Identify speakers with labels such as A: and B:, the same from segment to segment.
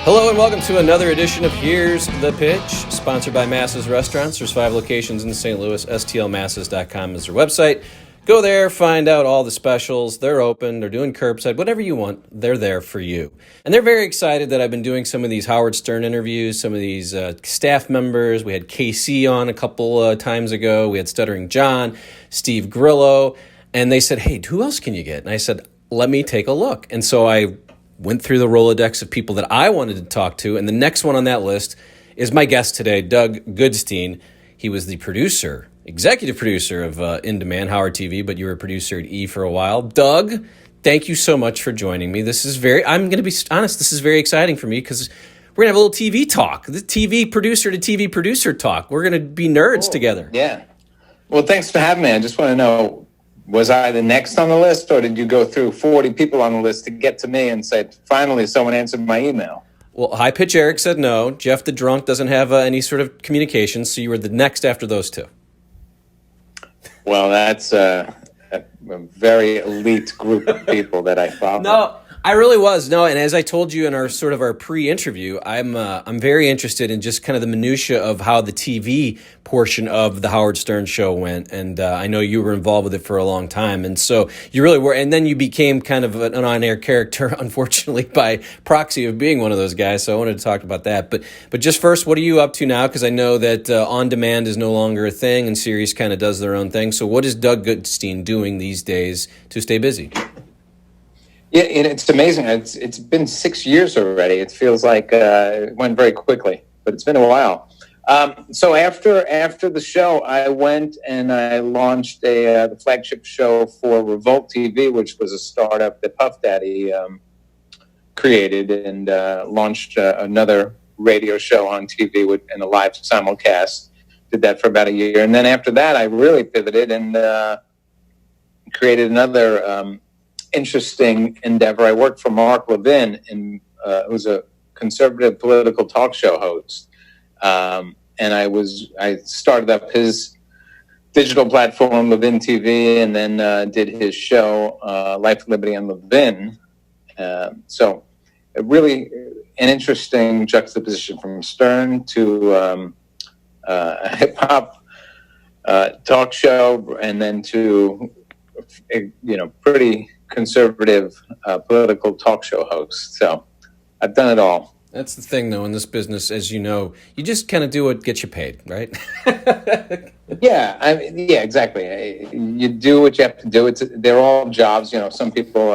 A: Hello and welcome to another edition of Here's the Pitch, sponsored by Masses Restaurants. There's 5 locations in St. Louis. STLmasses.com is their website. Go there, find out all the specials. They're open. They're doing curbside. Whatever you want, they're there for you. And they're very excited that I've been doing some of these Howard Stern interviews, some of these staff members. We had KC on a couple times ago. We had Stuttering John, Steve Grillo. And they said, hey, who else can you get? And I said, let me take a look. And so I went through the Rolodex of people that I wanted to talk to, and the next one on that list is my guest today, Doug Goodstein. He was the producer, executive producer of In Demand, Howard TV, but you were a producer at E for a while. Doug, thank you so much for joining me. I'm going to be honest, this is very exciting for me because we're going to have a little TV talk, the TV producer to TV producer talk. We're going to be nerds together.
B: Yeah. Well, thanks for having me. I just want to know, was I the next on the list, or did you go through 40 people on the list to get to me and say, finally, someone answered my email?
A: Well, High Pitch Eric said no. Jeff the Drunk doesn't have any sort of communication, so you were the next after those two.
B: Well, that's a very elite group of people that I follow.
A: No, I really was. No, and as I told you in our pre-interview, I'm very interested in just kind of the minutia of how the TV portion of the Howard Stern Show went, and I know you were involved with it for a long time, and so you really were. And then you became kind of an on-air character, unfortunately, by proxy of being one of those guys. So I wanted to talk about that. But just first, what are you up to now? Because I know that on demand is no longer a thing, and Sirius kind of does their own thing. So what is Doug Goodstein doing these days to stay busy?
B: Yeah, it's amazing. It's been 6 years already. It feels like it went very quickly, but it's been a while. So after the show, I went and I launched the flagship show for Revolt TV, which was a startup that Puff Daddy created, and launched another radio show on TV and a live simulcast. Did that for about a year, and then after that, I really pivoted and created another interesting endeavor. I worked for Mark Levin, who's a conservative political talk show host. And I started up his digital platform, Levin TV, and then did his show, Life, Liberty, and Levin. So really an interesting juxtaposition from Stern to a hip-hop talk show, and then to, pretty conservative political talk show host. So I've done it all.
A: That's the thing, though, in this business, as you know, you just kind of do what gets you paid, right?
B: Yeah, exactly. You do what you have to do. They're all jobs. Some people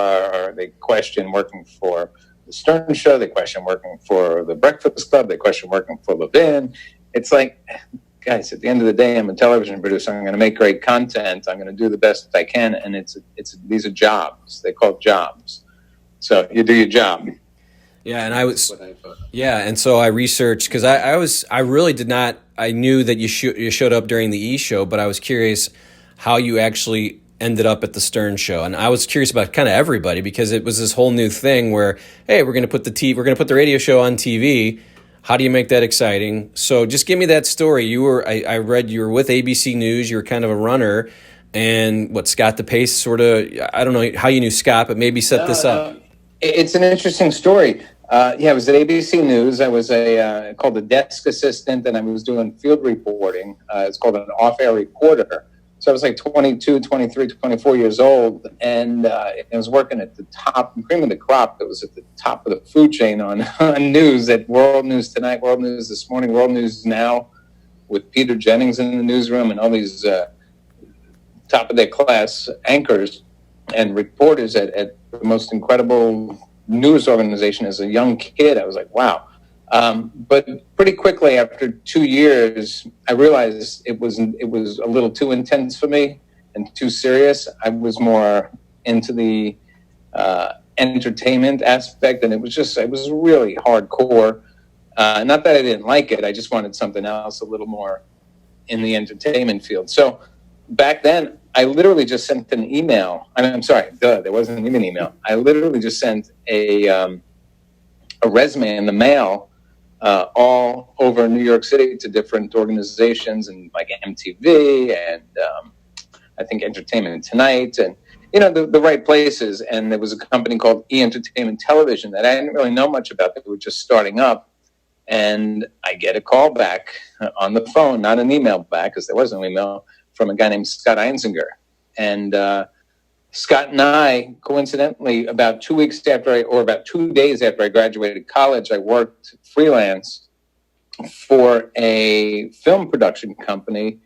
B: they question working for the Stern Show. They question working for the Breakfast Club. They question working for Levin. It's like, guys, at the end of the day, I'm a television producer. I'm going to make great content. I'm going to do the best I can, and these are jobs. They call it jobs. So you do your job.
A: Yeah, and and so I researched because I really did not. I knew that you showed up during the E show, but I was curious how you actually ended up at the Stern Show, and I was curious about kind of everybody because it was this whole new thing where, hey, we're going to put the radio show on TV. How do you make that exciting? So just give me that story. I read you were with ABC News. You were kind of a runner, and Scott DePace sort of. I don't know how you knew Scott, but maybe set this up.
B: It's an interesting story. I was at ABC News. I was called a desk assistant, and I was doing field reporting. It's called an off-air reporter. So I was like 22, 23, 24 years old, and I was working at the top, cream of the crop that was at the top of the food chain on news at World News Tonight, World News This Morning, World News Now, with Peter Jennings in the newsroom and all these top-of-their-class anchors and reporters at the most incredible news organization. As a young kid, I was like, wow. But pretty quickly, after 2 years, I realized it was a little too intense for me and too serious. I was more into the entertainment aspect, and it was really hardcore. Not that I didn't like it, I just wanted something else a little more in the entertainment field. So back then, I literally just sent an email. There wasn't even an email. I literally just sent a resume in the mail all over New York City to different organizations and like MTV and I think Entertainment Tonight. the right places. And there was a company called E Entertainment Television that I didn't really know much about. They were just starting up. And I get a call back on the phone, not an email back, because there was no email, from a guy named Scott Eisinger. And Scott and I, coincidentally, about 2 weeks after about 2 days after I graduated college, I worked freelance for a film production company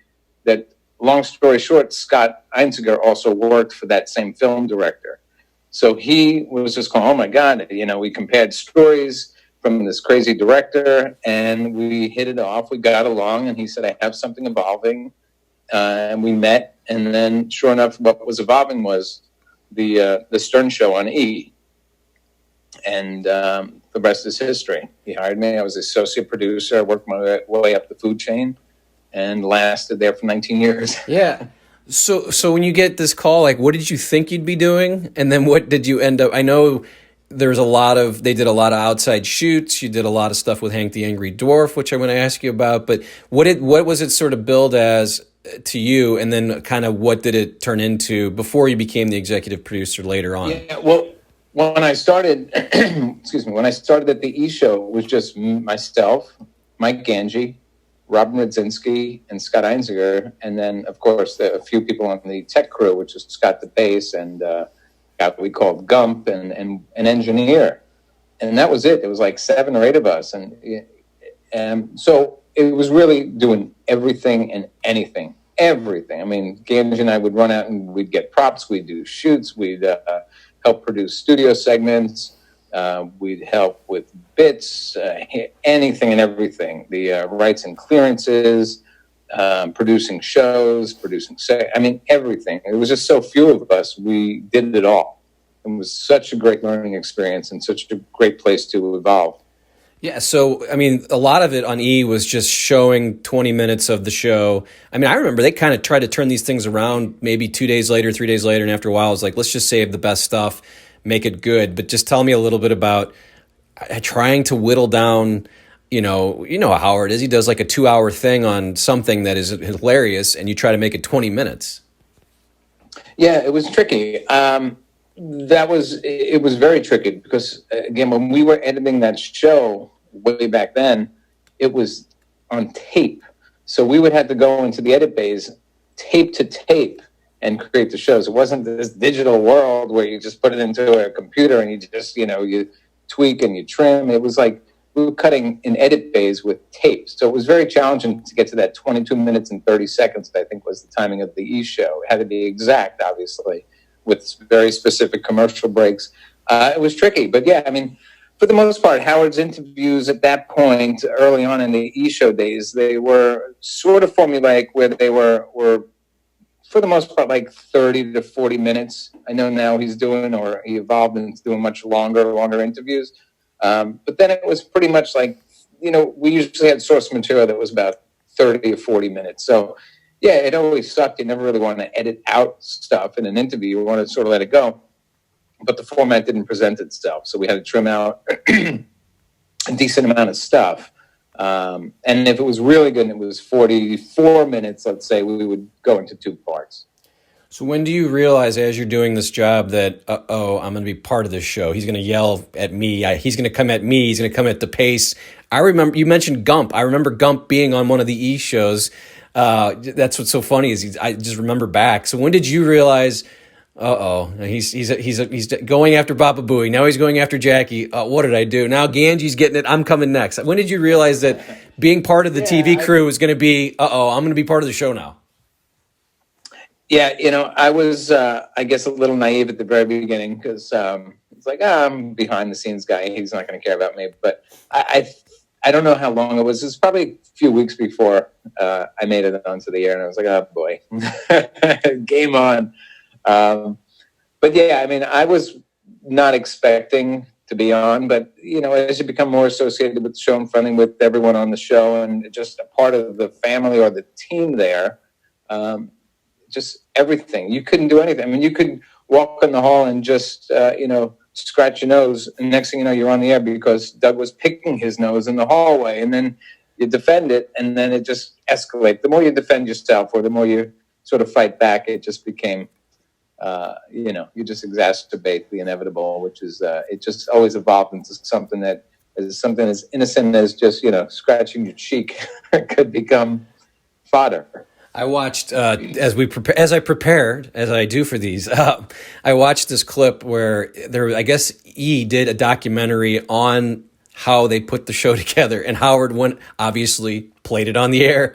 B: that, long story short, Scott Eisinger also worked for that same film director. So he was just going, oh my God, we compared stories from this crazy director, and we hit it off. We got along, and he said, I have something evolving. And we met, and then sure enough, what was evolving was the Stern Show on E. And the rest is history. He hired me. I was associate producer. I worked my way up the food chain and lasted there for 19 years.
A: Yeah. So when you get this call, like, what did you think you'd be doing? And then what did you end up? I know they did a lot of outside shoots. You did a lot of stuff with Hank the Angry Dwarf, which I want to ask you about. But what was it sort of billed as to you? And then kind of what did it turn into before you became the executive producer later on?
B: Yeah, well, when I started, when I started at the E! Show, it was just myself, Mike Ganji, Robin Radzinski, and Scott Eisinger. And then, of course, a few people on the tech crew, which is Scott DePace and guy we called Gump and an engineer. And that was it. It was like 7 or 8 of us. And so it was really doing everything and anything. Everything. I mean, Ganji and I would run out and we'd get props. We'd do shoots. We'd help produce studio segments. We'd help with bits, anything and everything. The rights and clearances, producing shows, everything. It was just so few of us. We did it all. It was such a great learning experience and such a great place to evolve.
A: Yeah, so, I mean, a lot of it on E! was just showing 20 minutes of the show. I mean, I remember they kind of tried to turn these things around maybe 2 days later, 3 days later, and after a while, it was like, let's just save the best stuff, make it good. But just tell me a little bit about trying to whittle down, you know how Howard is. He does like a 2-hour thing on something that is hilarious, and you try to make it 20 minutes.
B: Yeah, it was tricky. It was very tricky because, again, when we were editing that show way back then, it was on tape. So we would have to go into the edit bays, tape to tape, and create the shows. It wasn't this digital world where you just put it into a computer and you just, you tweak and you trim. It was like we were cutting in edit bays with tape. So it was very challenging to get to that 22 minutes and 30 seconds, I think was the timing of the E! Show. It had to be exact, obviously, with very specific commercial breaks. It was tricky, but yeah, I mean, for the most part, Howard's interviews at that point, early on in the E! Show days, they were sort of formulaic, where they were for the most part, like 30 to 40 minutes. I know now he evolved into doing much longer interviews. But then it was pretty much like, we usually had source material that was about 30 or 40 minutes. So yeah, it always sucked. You never really want to edit out stuff in an interview. You want to sort of let it go. But the format didn't present itself. So we had to trim out a decent amount of stuff. And if it was really good and it was 44 minutes, let's say, we would go into 2 parts.
A: So when do you realize, as you're doing this job, that, I'm going to be part of this show? He's going to yell at me. He's going to come at me. He's going to come at the pace. I remember, you mentioned Gump. I remember Gump being on one of the E! shows. That's what's so funny is I just remember back. So when did you realize, he's going after Baba Booey. Now he's going after Jackie. What did I do? Now Ganji's getting it. I'm coming next. When did you realize that being part of the TV crew was going to be, I'm going to be part of the show now?
B: Yeah, I was, I guess, a little naive at the very beginning because it's like, I'm a behind the scenes guy. He's not going to care about me. But I don't know how long it was. It was probably a few weeks before I made it onto the air, and I was like, oh boy, game on. But yeah, I mean, I was not expecting to be on, but as you become more associated with the show and friendly with everyone on the show and just a part of the family or the team there, just everything. You couldn't do anything. I mean, you could walk in the hall and just, scratch your nose, and next thing you know, you're on the air because Doug was picking his nose in the hallway, and then you defend it, and then it just escalates. The more you defend yourself or the more you sort of fight back, it just became you just exacerbate the inevitable, which is it just always evolved into something that is something as innocent as just scratching your cheek could become fodder.
A: I watched as I prepared, as I do for these. I watched this clip where I guess did a documentary on how they put the show together, and Howard obviously played it on the air,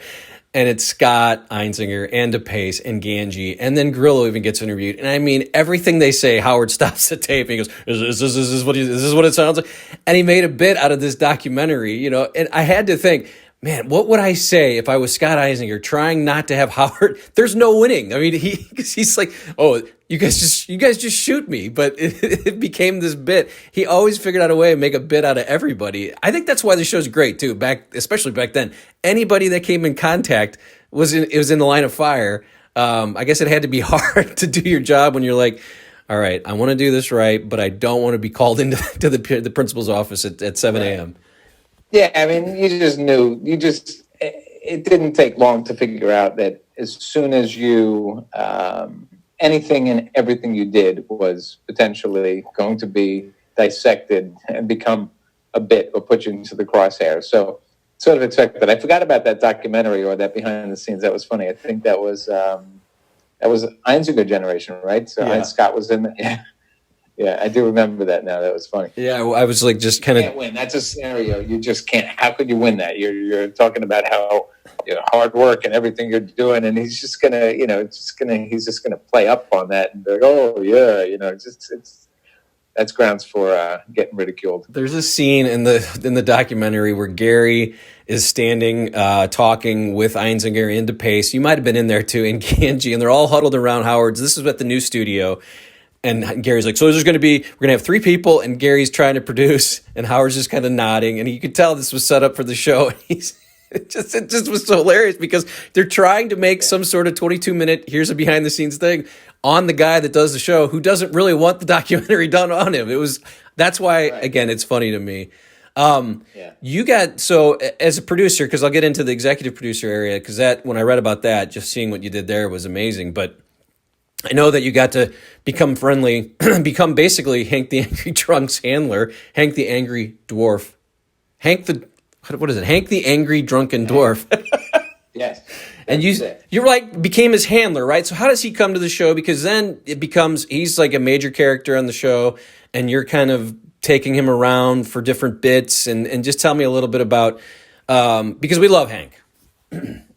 A: and it's Scott, Eisinger, and DePace, and Gange, and then Grillo even gets interviewed, and I mean everything they say, Howard stops the tape and he goes, "Is this what it sounds like?" And he made a bit out of this documentary, and I had to think, man, what would I say if I was Scott Eisinger trying not to have Howard? There's no winning. I mean, he's like, "Oh, you guys just shoot me." But it became this bit. He always figured out a way to make a bit out of everybody. I think that's why the show's great too. Especially back then, anybody that came in contact was in the line of fire. I guess it had to be hard to do your job when you're like, all right, I want to do this right, but I don't want to be called into the principal's office at 7 a.m.
B: Yeah, I mean, you just knew. It didn't take long to figure out that as soon as you, anything and everything you did was potentially going to be dissected and become a bit or put you into the crosshairs. So sort of expected that. I forgot about that documentary or that behind the scenes. That was funny. I think that was Einziger generation, right? So
A: Yeah.
B: Scott was in there. Yeah, I do remember that now. That was funny.
A: Yeah, I was like just kind of
B: can't win. That's a scenario you just can't. How could you win that? You're talking about how hard work and everything you're doing, and he's just gonna he's just gonna play up on that and be like, oh yeah, that's grounds for getting ridiculed.
A: There's a scene in the documentary where Gary is standing talking with Eisinger and DePace. You might have been in there too, and Gange, and they're all huddled around Howard's. This is at the new studio. And Gary's like, so we're going to have 3 people, and Gary's trying to produce, and Howard's just kind of nodding, and you could tell this was set up for the show. It just was so hilarious because they're trying to make some sort of 22-minute, here's a behind the scenes thing on the guy that does the show who doesn't really want the documentary done on him. That's why, again, it's funny to me. You got, so as a producer, because I'll get into the executive producer area, because when I read about that, just seeing what you did there was amazing, but I know that you got to become friendly, become basically Hank the Angry Drunk's handler, Hank the Angry Dwarf. Hank the Angry Drunken Dwarf.
B: Yes.
A: And you're like, became his handler, right? So how does he come to the show? Because then he's like a major character on the show, and you're kind of taking him around for different bits. And just tell me a little bit about, because we love Hank.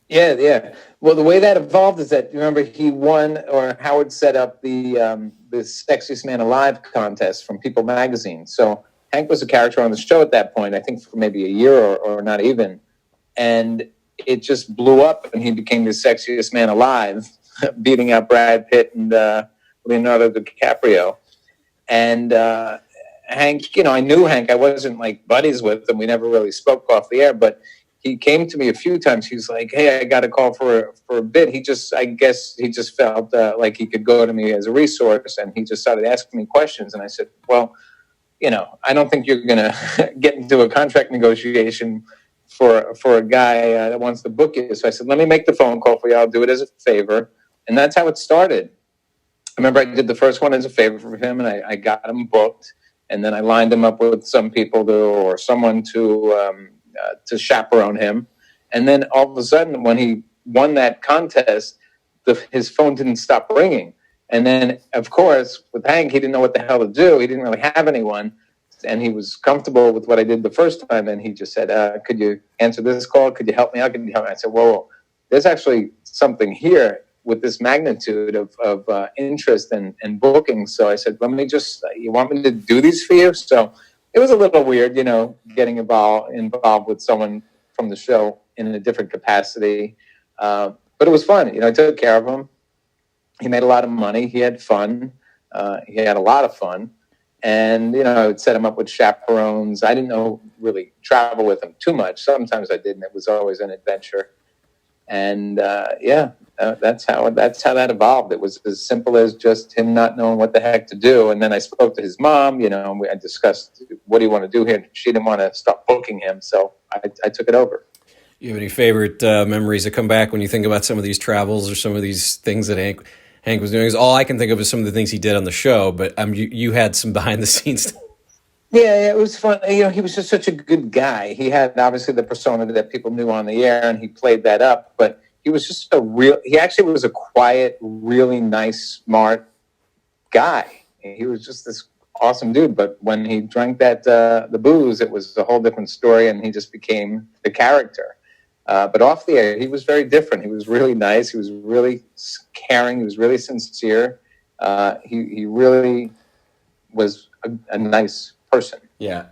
B: Yeah. Well, the way that evolved is that, remember, he won, or Howard set up the Sexiest Man Alive contest from People magazine. So Hank was a character on the show at that point, I think for maybe a year or not even. And it just blew up, and he became the sexiest man alive, beating out Brad Pitt and Leonardo DiCaprio. And Hank, I knew Hank. I wasn't like buddies with him. We never really spoke off the air, but he came to me a few times. He's like, hey, I got a call for a bit. I guess he just felt like he could go to me as a resource, and he just started asking me questions. And I said, well, I don't think you're going to get into a contract negotiation for a guy that wants to book you. So I said, let me make the phone call for you. I'll do it as a favor. And that's how it started. I remember I did the first one as a favor for him, and I got him booked. And then I lined him up with some people or someone to chaperone him. And then all of a sudden, when he won that contest, his phone didn't stop ringing. And then, of course, with Hank, he didn't know what the hell to do. He didn't really have anyone. And he was comfortable with what I did the first time. And he just said, could you answer this call? Could you help me out? Could you help me? I said, whoa, there's actually something here with this magnitude of interest and booking. So I said, you want me to do these for you? So it was a little weird, getting involved with someone from the show in a different capacity. But it was fun. I took care of him. He made a lot of money. He had fun. He had a lot of fun. And, I would set him up with chaperones. I didn't really travel with him too much. Sometimes I did, and it was always an adventure. And, that's how that evolved. It was as simple as just him not knowing what the heck to do. And then I spoke to his mom, I discussed, what do you want to do here? She didn't want to stop booking him. So I took it over. You
A: have any favorite memories that come back when you think about some of these travels or some of these things that Hank was doing. Is all I can think of is some of the things he did on the show. But you had some behind the scenes.
B: Yeah, it was fun. He was just such a good guy. He had obviously the persona that people knew on the air, and he played that up. But he was just he actually was a quiet, really nice, smart guy. He was just this awesome dude. But when he drank the booze, it was a whole different story, and he just became the character. But off the air, he was very different. He was really nice. He was really caring. He was really sincere. He really was a nice person.
A: Yeah.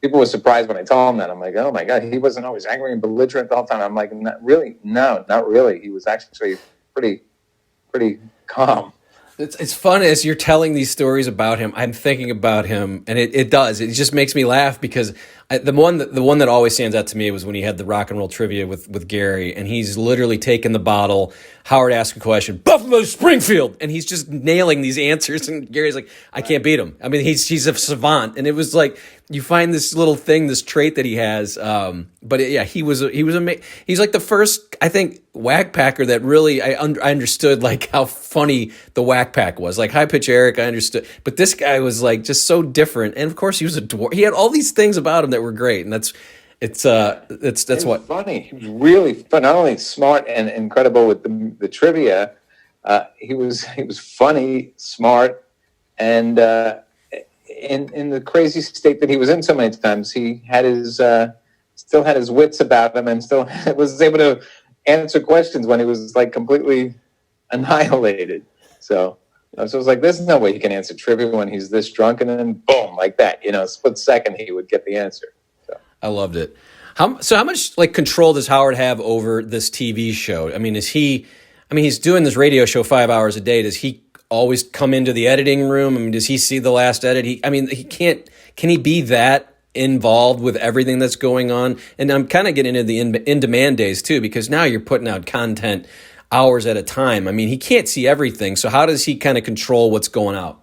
B: People were surprised when I told him that. I'm like, oh my God, he wasn't always angry and belligerent the whole time. I'm like, not really. No, not really. He was actually pretty calm.
A: It's fun as you're telling these stories about him. I'm thinking about him, and it just makes me laugh because the one that always stands out to me was when he had the rock and roll trivia with Gary, and he's literally taking the bottle. Howard asks a question, Buffalo Springfield, and he's just nailing these answers, and Gary's like, I can't beat him. I mean, he's a savant, and it was like you find this little thing, this trait that he has. But he was amazing. He's like the first, I think, Whack Packer that really I understood like how funny the Whack Pack was. Like High Pitch Eric, I understood, but this guy was like just so different. And of course, he was a dwarf. He had all these things about him that were great, and that's what
B: funny. He was really fun. Not only smart and incredible with the trivia, he was funny, smart, and in the crazy state that he was in so many times, he had his still had his wits about him, and still was able to answer questions when he was like completely annihilated. So I was like, there's no way he can answer trivia when he's this drunk, and then boom, like that, split second he would get the answer. So
A: I loved it. How much like control does Howard have over this TV show? I mean, he's doing this radio show 5 hours a day. Does he always come into the editing room? I mean, does he see the last edit? Can he be that involved with everything that's going on? And I'm kind of getting into the in-demand days too, because now you're putting out content hours at a time. I mean, he can't see everything. So how does he kind of control what's going out?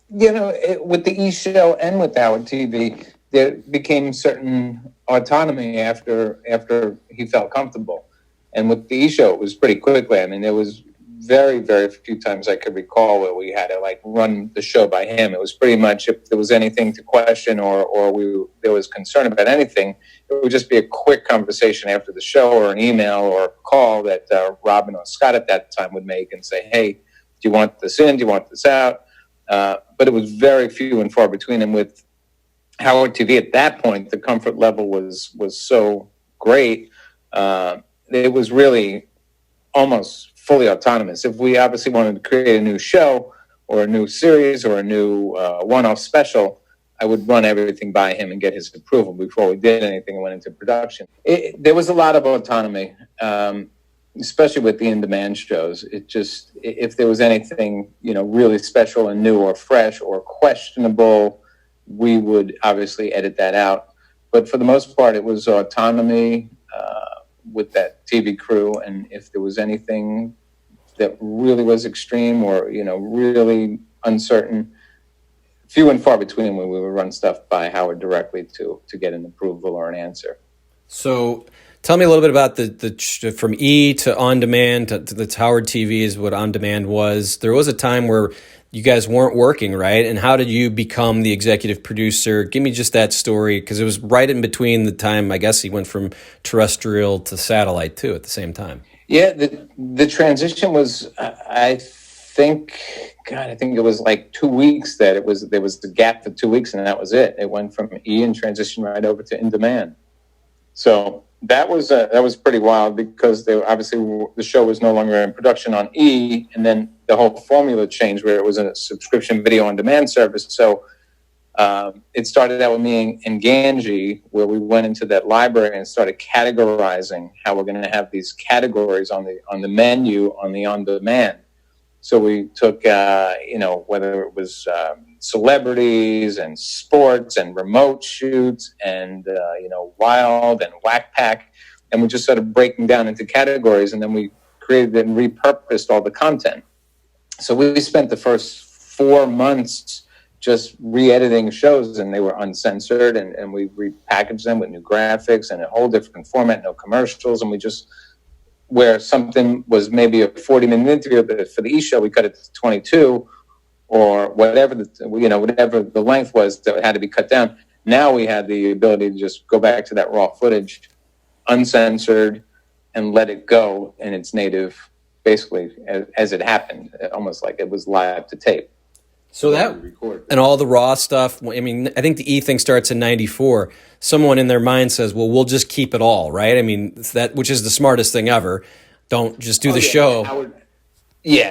B: With the E! Show and with Howard TV, there became certain autonomy after he felt comfortable. And with the E! Show, it was pretty quickly. I mean, there was very, very few times I could recall where we had to like run the show by him. It was pretty much if there was anything to question or there was concern about anything, it would just be a quick conversation after the show or an email or a call that Robin or Scott at that time would make and say, hey, do you want this in? Do you want this out? But it was very few and far between. And with Howard TV at that point, the comfort level was so great. It was really almost fully autonomous. If we obviously wanted to create a new show or a new series or a new one-off special, I would run everything by him and get his approval before we did anything and went into production. There was a lot of autonomy, especially with the in-demand shows. It just, if there was anything, really special and new or fresh or questionable, we would obviously edit that out. But for the most part, it was autonomy with that TV crew. And if there was anything that really was extreme or, really uncertain, few and far between when we would run stuff by Howard directly to get an approval or an answer.
A: So tell me a little bit about the from E! to On Demand to the Howard TV is what On Demand was. There was a time where you guys weren't working, right? And how did you become the executive producer? Give me just that story, because it was right in between the time, I guess he went from terrestrial to satellite too at the same time.
B: Yeah, the transition was, I think it was like 2 weeks there was the gap for 2 weeks, and that was it. It went from E! and transitioned right over to In Demand. So that was pretty wild, because obviously the show was no longer in production on E! And then the whole formula changed where it was a subscription video on demand service. So it started out with me and Ganji, where we went into that library and started categorizing how we're going to have these categories on the menu on demand. So we took, whether it was celebrities and sports and remote shoots and, wild and whack pack. And we just started breaking down into categories, and then we created and repurposed all the content. So we spent the first 4 months just re-editing shows, and they were uncensored, and we repackaged them with new graphics and a whole different format, no commercials, and we just where something was maybe a 40-minute interview, but for the E show we cut it to 22, or whatever whatever the length was that had to be cut down. Now we had the ability to just go back to that raw footage, uncensored, and let it go in its native, basically as it happened, almost like it was live to tape.
A: So that and all the raw stuff. I mean, I think the E thing starts in '94. Someone in their mind says, "Well, we'll just keep it all," right? I mean, that which is the smartest thing ever. Don't just do the show.
B: Howard, he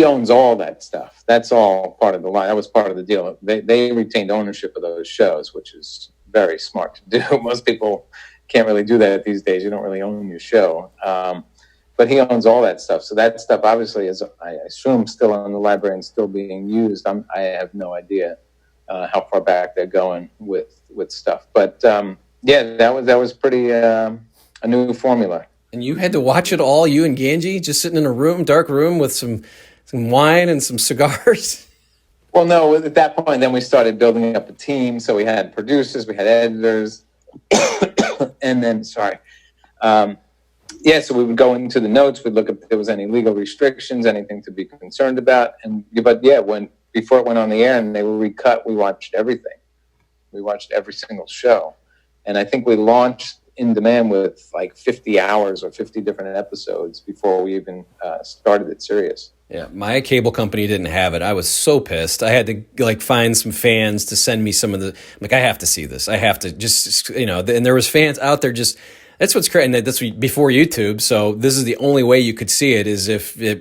B: owns all that stuff. That's all part of the line. That was part of the deal. They retained ownership of those shows, which is very smart to do. Most people can't really do that these days. You don't really own your show. But he owns all that stuff. So that stuff obviously is, I assume, still in the library and still being used. I have no idea how far back they're going with stuff. But that was pretty a new formula.
A: And you had to watch it all, you and Ganji, just sitting in a dark room with some wine and some cigars?
B: Well, no, at that point, then we started building up a team. So we had producers, we had editors, and then, so we would go into the notes, we'd look if there was any legal restrictions, anything to be concerned about. Before it went on the air and they were recut, we watched everything. We watched every single show. And I think we launched In Demand with like 50 hours or 50 different episodes before we even started it serious.
A: Yeah, my cable company didn't have it. I was so pissed. I had to find some fans to send me some of the, I have to see this. I have to just, and there was fans out there just, that's what's crazy. And that's before YouTube. So this is the only way you could see it is if you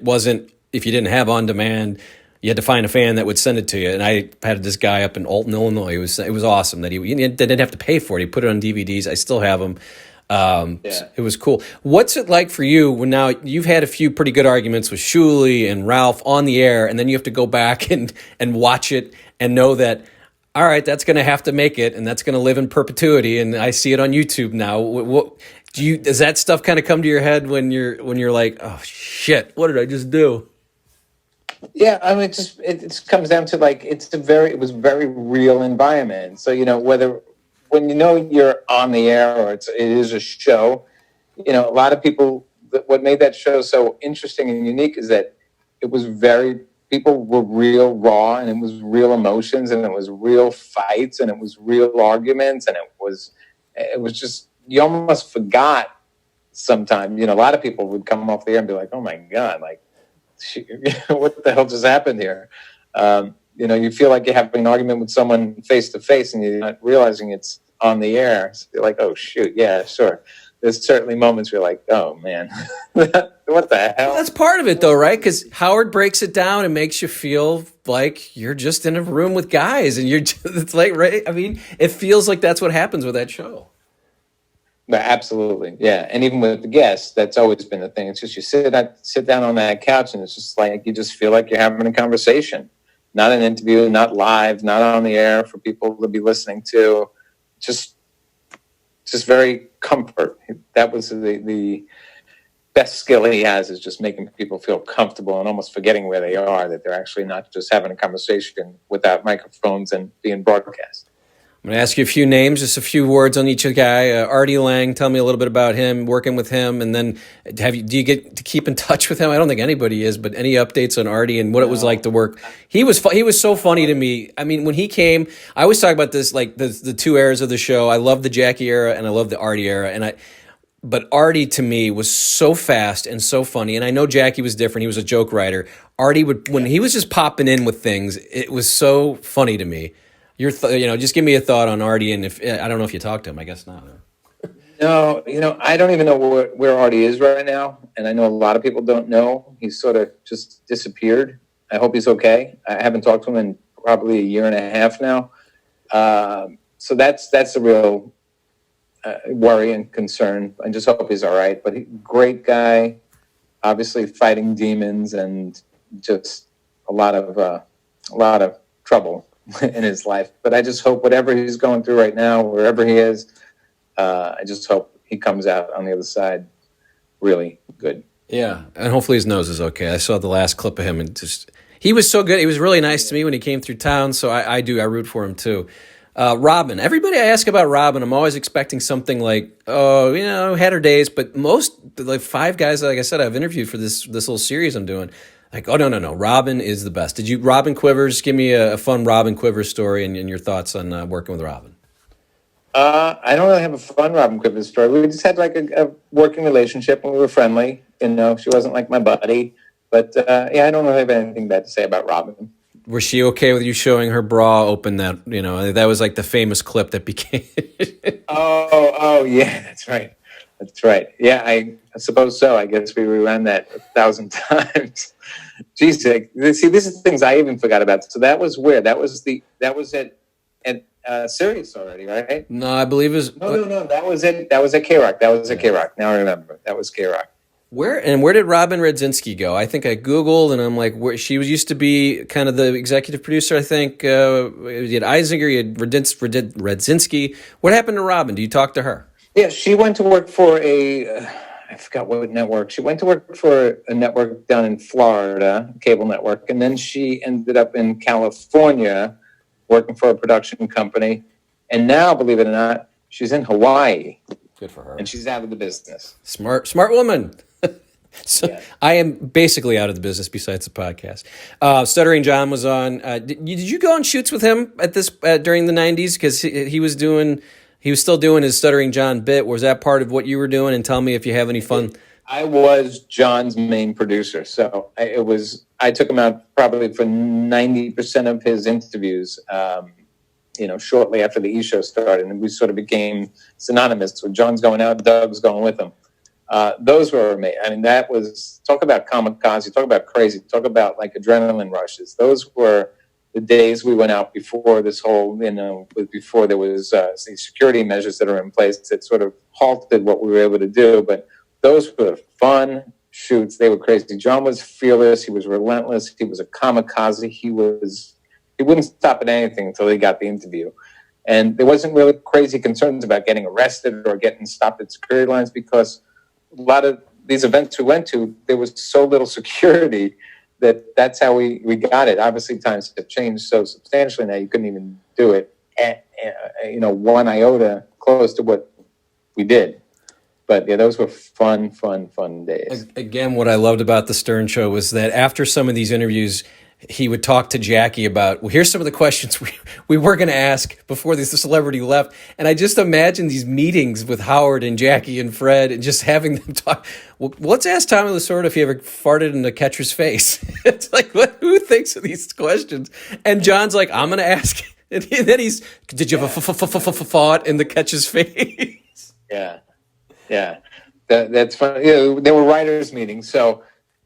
A: didn't have on demand, you had to find a fan that would send it to you. And I had this guy up in Alton, Illinois. It was awesome that he didn't have to pay for it. He put it on DVDs. I still have them. It was cool. What's it like for you when now you've had a few pretty good arguments with SHULI and Ralph on the air, and then you have to go back and watch it and know that, all right, that's going to have to make it, and that's going to live in perpetuity. And I see it on YouTube now. Does that stuff kind of come to your head when you're like, oh shit, what did I just do?
B: Yeah, I mean, it comes down to it was a very real environment. So when you're on the air or it is a show, a lot of people. What made that show so interesting and unique is that it was people were real raw, and it was real emotions, and it was real fights, and it was real arguments, and it was just, you almost forgot sometimes. A lot of people would come off the air and be like, oh my God, what the hell just happened here? You feel like you're having an argument with someone face to face and you're not realizing it's on the air. So you're like, oh shoot, yeah, sure. There's certainly moments where you're like, oh man, what the hell?
A: Well, that's part of it though, right? Because Howard breaks it down and makes you feel like you're just in a room with guys, and it's like, right? I mean, it feels like that's what happens with that show.
B: But absolutely, yeah. And even with the guests, that's always been the thing. It's just you sit down on that couch, and it's just like you just feel like you're having a conversation, not an interview, not live, not on the air for people to be listening to. Just very comfort. That was the best skill he has, is just making people feel comfortable and almost forgetting where they are, that they're actually not just having a conversation without microphones and being broadcast.
A: I'm going to ask you a few names, just a few words on each guy. Artie Lange, tell me a little bit about him, working with him, and then do you get to keep in touch with him? I don't think anybody is, but any updates on Artie and what it was like to work? He was so funny to me. I mean, when he came, I always talk about this, like the two eras of the show. I love the Jackie era and I love the Artie era, but Artie to me was so fast and so funny. And I know Jackie was different. He was a joke writer. Artie when he was just popping in with things, it was so funny to me. Just give me a thought on Artie, and I don't know if you talked to him. I guess not.
B: No, I don't even know where Artie is right now, and I know a lot of people don't know. He's sort of just disappeared. I hope he's okay. I haven't talked to him in probably a year and a half now. So that's a real worry and concern. I just hope he's all right. But great guy, obviously fighting demons and just a lot of trouble in his life. But I just hope whatever he's going through right now, wherever he is, I just hope he comes out on the other side really good.
A: Yeah, and hopefully his nose is okay. I saw the last clip of him, and he was so good. He was really nice to me when he came through town, so I root for him too. Robin. Everybody I ask about Robin, I'm always expecting something like, oh, had her days, but most, like 5 guys, like I said, I've interviewed for this little series I'm doing, like, oh, no. Robin is the best. Robin Quivers, give me a fun Robin Quivers story and your thoughts on working with Robin.
B: I don't really have a fun Robin Quivers story. We just had like a working relationship and we were friendly. She wasn't like my buddy, but I don't really have anything bad to say about Robin.
A: Was she okay with you showing her bra open? That was like the famous clip that became.
B: Oh, yeah, that's right. Yeah, I suppose so. I guess we reran that 1,000 times. Jeez, see, this is things I even forgot about. So that was where that was at Sirius already, right?
A: No, I believe it was.
B: No. That was it. That was at K-Rock. Now I remember. That was K-Rock.
A: Where did Robin Radzinski go? I think I Googled and I'm like, where she used to be kind of the executive producer. I think you had Eisinger, you had Radzinski. What happened to Robin? Do you talk to her?
B: Yeah, she went to work for I forgot what network. She went to work for a network down in Florida, a cable network, and then she ended up in California working for a production company. And now, believe it or not, she's in Hawaii.
A: Good for her.
B: And she's out of the business.
A: Smart woman. So yeah. I am basically out of the business besides the podcast. Stuttering John was on. Did you go on shoots with him at this during the 90s? Because he was still doing his Stuttering John bit. Was that part of what you were doing? And tell me if you have any fun.
B: I was John's main producer. So I took him out probably for 90% of his interviews, shortly after the E! Show started. And we sort of became synonymous. So John's going out, Doug's going with him. Those were amazing. I mean, that was, talk about kamikaze, talk about crazy, talk about like adrenaline rushes. Those were the days we went out before this whole, before there was these security measures that are in place that sort of halted what we were able to do. But those were fun shoots. They were crazy. John was fearless. He was relentless. He was a kamikaze. He wouldn't stop at anything until he got the interview. And there wasn't really crazy concerns about getting arrested or getting stopped at security lines because a lot of these events we went to, there was so little security that's how we got it. Obviously, times have changed so substantially now, you couldn't even do it at, 1 iota close to what we did. But yeah, those were fun days.
A: Again, what I loved about the Stern Show was that after some of these interviews, he would talk to Jackie about, well, here's some of the questions we were going to ask before the celebrity left. And I just imagine these meetings with Howard and Jackie and Fred and just having them talk. Well, let's ask Tommy Lasorda if he ever farted in the catcher's face. It's like, who thinks of these questions? And John's like, I'm going to ask. And then did you have a fart in the catcher's face?
B: Yeah. That's fun. There were writers' meetings,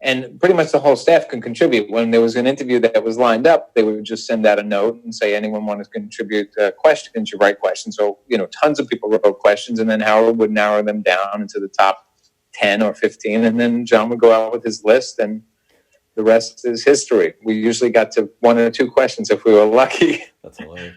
B: and pretty much the whole staff can contribute. When there was an interview that was lined up, they would just send out a note and say, anyone want to contribute questions, you write questions. So, tons of people wrote questions, and then Howard would narrow them down into the top 10 or 15, and then John would go out with his list, and the rest is history. We usually got to 1 or 2 questions if we were lucky.
A: That's hilarious.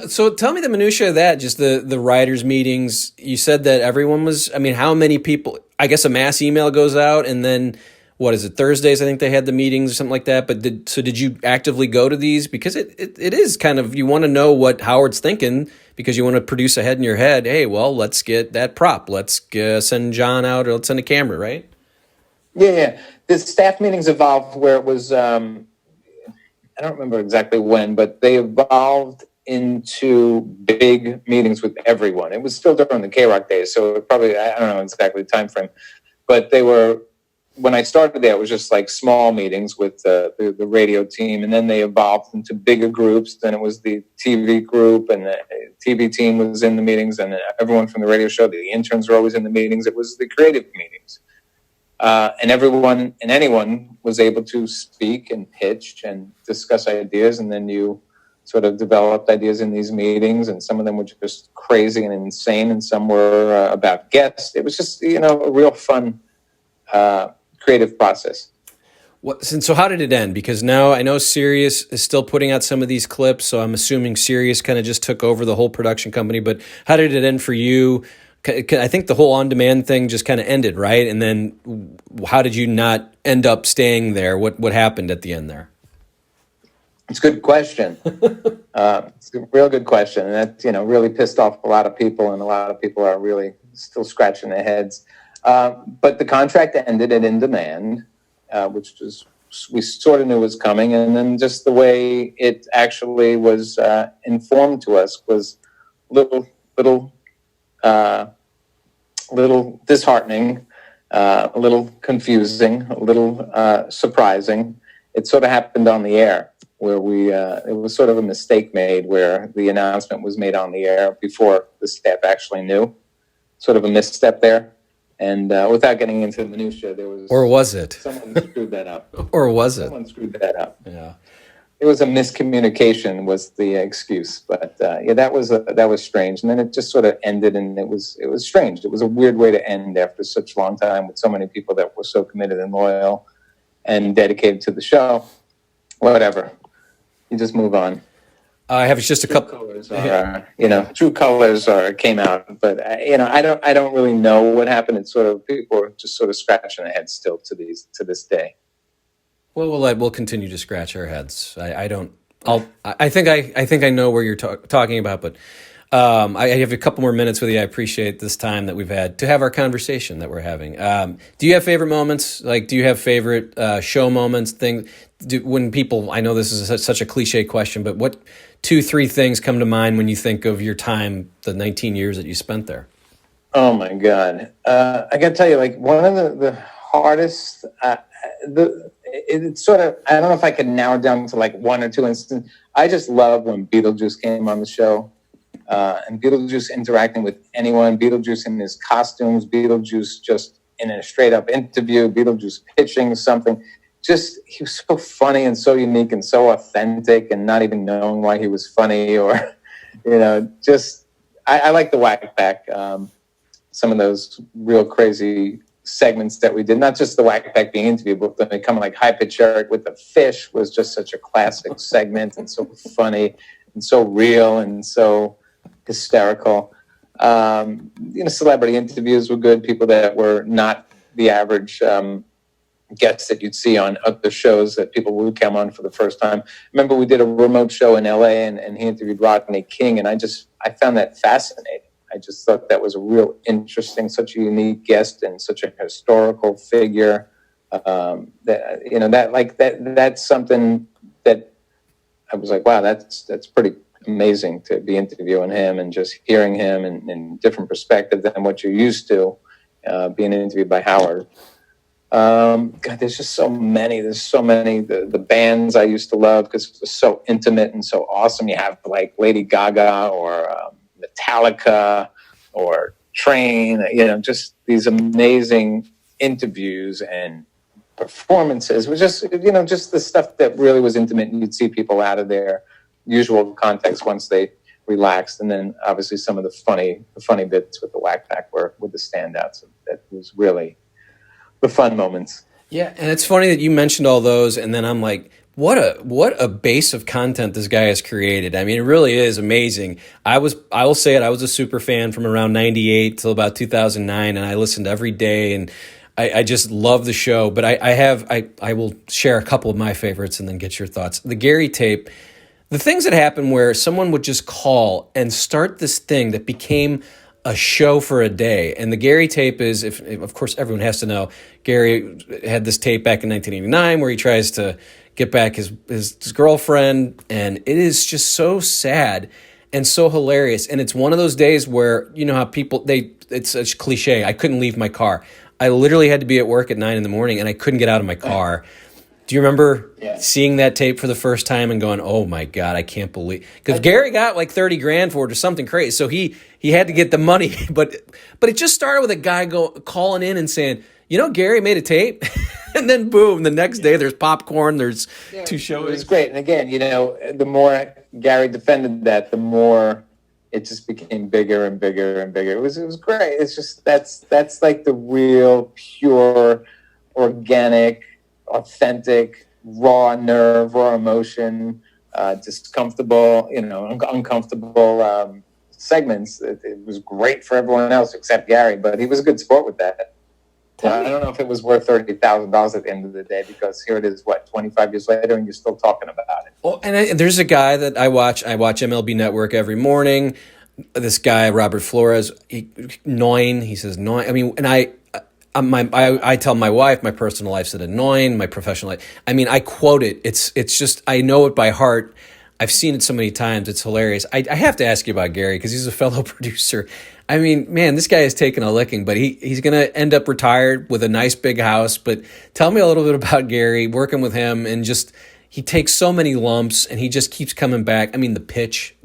A: So tell me the minutia of that, just the writers' meetings. You said that everyone was, how many people, I guess a mass email goes out, and then what is it, Thursdays, I think they had the meetings or something like that. But did you actively go to these? Because it is kind of, you want to know what Howard's thinking because you want to produce ahead in your head. Hey, well, let's get that prop. Let's send John out or let's send a camera, right?
B: Yeah. The staff meetings evolved where it was, I don't remember exactly when, but they evolved into big meetings with everyone. It was still during the K-Rock days, so it probably, I don't know exactly the time frame, but they were, when I started there, it was just like small meetings with the radio team, and then they evolved into bigger groups. Then it was the TV group, and the TV team was in the meetings, and everyone from the radio show, the interns were always in the meetings. It was the creative meetings. And everyone and anyone was able to speak and pitch and discuss ideas, and then you sort of developed ideas in these meetings, and some of them were just crazy and insane, and some were about guests. It was just, a real fun creative process.
A: So how did it end? Because now I know Sirius is still putting out some of these clips, so I'm assuming Sirius kind of just took over the whole production company, but how did it end for you? I think the whole on-demand thing just kind of ended, right? And then how did you not end up staying there? What happened at the end there?
B: It's a good question. It's a real good question, and that really pissed off a lot of people, and a lot of people are really still scratching their heads. But the contract ended at In Demand, which was we sort of knew was coming, and then just the way it actually was informed to us was little disheartening, a little confusing, a little surprising. It sort of happened on the air, where it was sort of a mistake made, where the announcement was made on the air before the staff actually knew. Sort of a misstep there. And without getting into the minutia, there was...
A: Or was it?
B: Someone screwed that up.
A: Or was it?
B: Someone screwed that up.
A: Yeah.
B: It was a miscommunication was the excuse. But that was strange. And then it just sort of ended, and it was strange. It was a weird way to end after such a long time with so many people that were so committed and loyal and dedicated to the show. Whatever. You just move on.
A: I have just a couple.
B: True colors came out, but I don't really know what happened. It's sort of people are just sort of scratching their heads still to this day.
A: Well, we'll continue to scratch our heads. I think I know where you're talking about, but I have a couple more minutes with you. I appreciate this time that we've had to have our conversation that we're having. Do you have favorite moments? Like, do you have favorite show moments? When people, I know this is such a cliche question, but what 2-3 things come to mind when you think of your time, the 19 years that you spent there?
B: Oh my God. I got to tell you, like, one of the hardest, it's sort of, I don't know if I could narrow it down to like 1 or 2 instances. I just love when Beetlejuice came on the show, and Beetlejuice interacting with anyone, Beetlejuice in his costumes, Beetlejuice just in a straight up interview, Beetlejuice pitching something. Just, he was so funny and so unique and so authentic, and not even knowing why he was funny, or, just, I like the Whack Pack. Some of those real crazy segments that we did, not just the Whack Pack being interviewed, but then becoming like High Pitch Eric with the fish was just such a classic segment, and so funny and so real and so hysterical. Celebrity interviews were good. People that were not the average guests that you'd see on other shows that people would come on for the first time. Remember, we did a remote show in LA, and he interviewed Rodney King, and I found that fascinating. I just thought that was a real interesting, such a unique guest and such a historical figure. That's something that I was like, wow, that's pretty amazing to be interviewing him and just hearing him in different perspective than what you're used to being interviewed by Howard. God, there's just so many. There's so many. The bands I used to love because it was so intimate and so awesome. You have like Lady Gaga or Metallica or Train. Just these amazing interviews and performances. It was just just the stuff that really was intimate, and you'd see people out of their usual context once they relaxed. And then obviously some of the funny bits with the Whack Pack were the standouts. That was really the fun moments.
A: Yeah, and it's funny that you mentioned all those, and then I'm like, what a base of content this guy has created. I mean, it really is amazing. I will say it, I was a super fan from around 98 till about 2009, and I listened every day, and I just love the show. But I will share a couple of my favorites and then get your thoughts. The Gary tape, the things that happened where someone would just call and start this thing that became a show for a day. And the Gary tape is, of course, everyone has to know, Gary had this tape back in 1989 where he tries to get back his girlfriend, and it is just so sad and so hilarious. And it's one of those days where, how people, it's such cliche, I couldn't leave my car. I literally had to be at work at 9 a.m, and I couldn't get out of my car. Do you remember seeing that tape for the first time and going, oh my God, I can't believe, because Gary got like $30,000 for it or something crazy. So he had to get the money, but it just started with a guy calling in and saying, Gary made a tape, and then boom, the next day there's popcorn, there's 2 shows.
B: It was great. And again, the more Gary defended that, the more it just became bigger and bigger and bigger. It was great. It's just, that's like the real pure, organic, authentic, raw nerve, raw emotion, discomfortable, uncomfortable segments. It was great for everyone else except Gary, but he was a good sport with that. Well, I don't know if it was worth $30,000 at the end of the day, because here it is, 25 years later, and you're still talking about it.
A: Well, and there's a guy that I watch. I watch MLB Network every morning. This guy, Robert Flores, annoying. He says annoying. I mean, and I tell my wife, my personal life said annoying, my professional life. I mean, I quote it. It's just, I know it by heart. I've seen it so many times. It's hilarious. I have to ask you about Gary, because he's a fellow producer. I mean, man, this guy has taken a licking, but he's going to end up retired with a nice big house. But tell me a little bit about Gary, working with him, and just, he takes so many lumps and he just keeps coming back. I mean, the pitch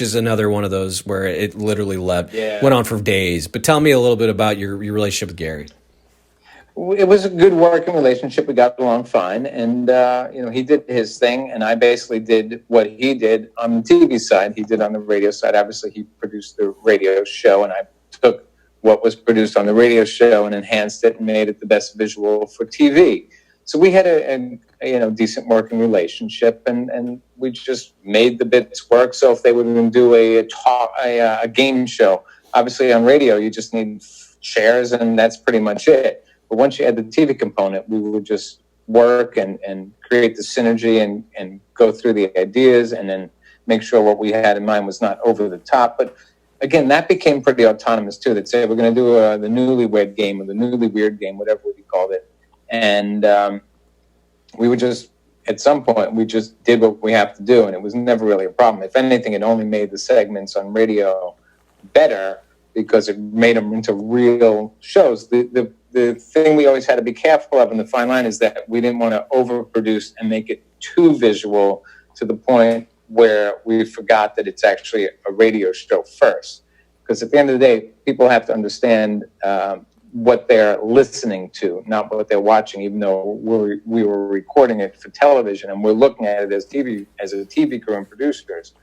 A: is another one of those where it literally went on for days. But tell me a little bit about your relationship with Gary.
B: It was a good working relationship. We got along fine, and he did his thing, and I basically did what he did on the TV side. He did on the radio side. Obviously, he produced the radio show, and I took what was produced on the radio show and enhanced it and made it the best visual for TV. So we had a decent working relationship, and we just made the bits work. So if they were going to do a game show, obviously on radio you just need chairs, and that's pretty much it. But once you add the TV component, we would just work and create the synergy and go through the ideas, and then make sure what we had in mind was not over the top. But again, that became pretty autonomous too. They'd say, we're going to do the newlywed game or the newly weird game, whatever we called it. And we would just, at some point, we just did what we have to do. And it was never really a problem. If anything, it only made the segments on radio better, because it made them into real shows. The thing we always had to be careful of in the fine line is that we didn't want to overproduce and make it too visual to the point where we forgot that it's actually a radio show first. Because at the end of the day, people have to understand what they're listening to, not what they're watching, even though we were recording it for television and we're looking at it as a TV crew and producers.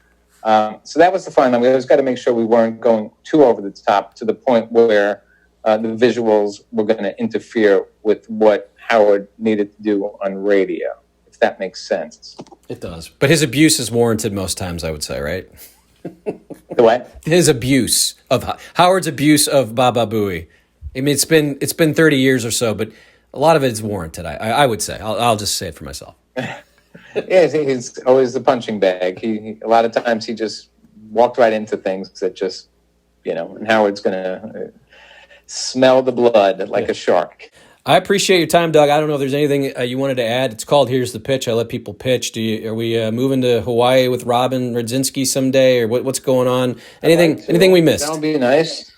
B: So that was the fine line. We always got to make sure we weren't going too over the top to the point where the visuals were going to interfere with what Howard needed to do on radio, if that makes sense.
A: It does. But his abuse is warranted most times, I would say, right?
B: The what?
A: Howard's abuse of Baba Booey. I mean, it's been 30 years or so, but a lot of it is warranted, I would say. I'll just say it for myself.
B: Yeah, he's always the punching bag. A lot of times he just walked right into things that just, and Howard's going to smell the blood like a shark.
A: I appreciate your time, Doug. I don't know if there's anything you wanted to add. It's called Here's the Pitch. I let people pitch. Are we moving to Hawaii with Robin Radzinski someday, or what's going on? Anything we missed?
B: That would be nice.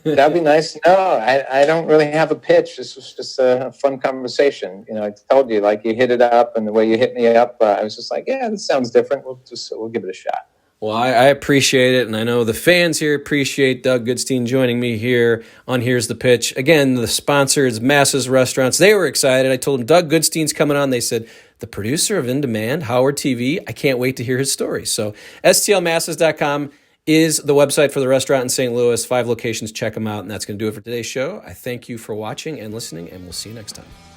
B: That'd be nice. No, I don't really have a pitch. This was just a fun conversation. I told you, like, you hit it up, and the way you hit me up, I was just like, yeah, this sounds different. We'll give it a shot.
A: Well, I appreciate it, and I know the fans here appreciate Doug Goodstein joining me here on Here's the Pitch. Again, the sponsor is Masses Restaurants. They were excited. I told them Doug Goodstein's coming on. They said, the producer of In Demand, HowardTv, I can't wait to hear his story. So stlmasses.com is the website for the restaurant in St. Louis. 5 locations. Check them out, and that's going to do it for today's show. I thank you for watching and listening, and we'll see you next time.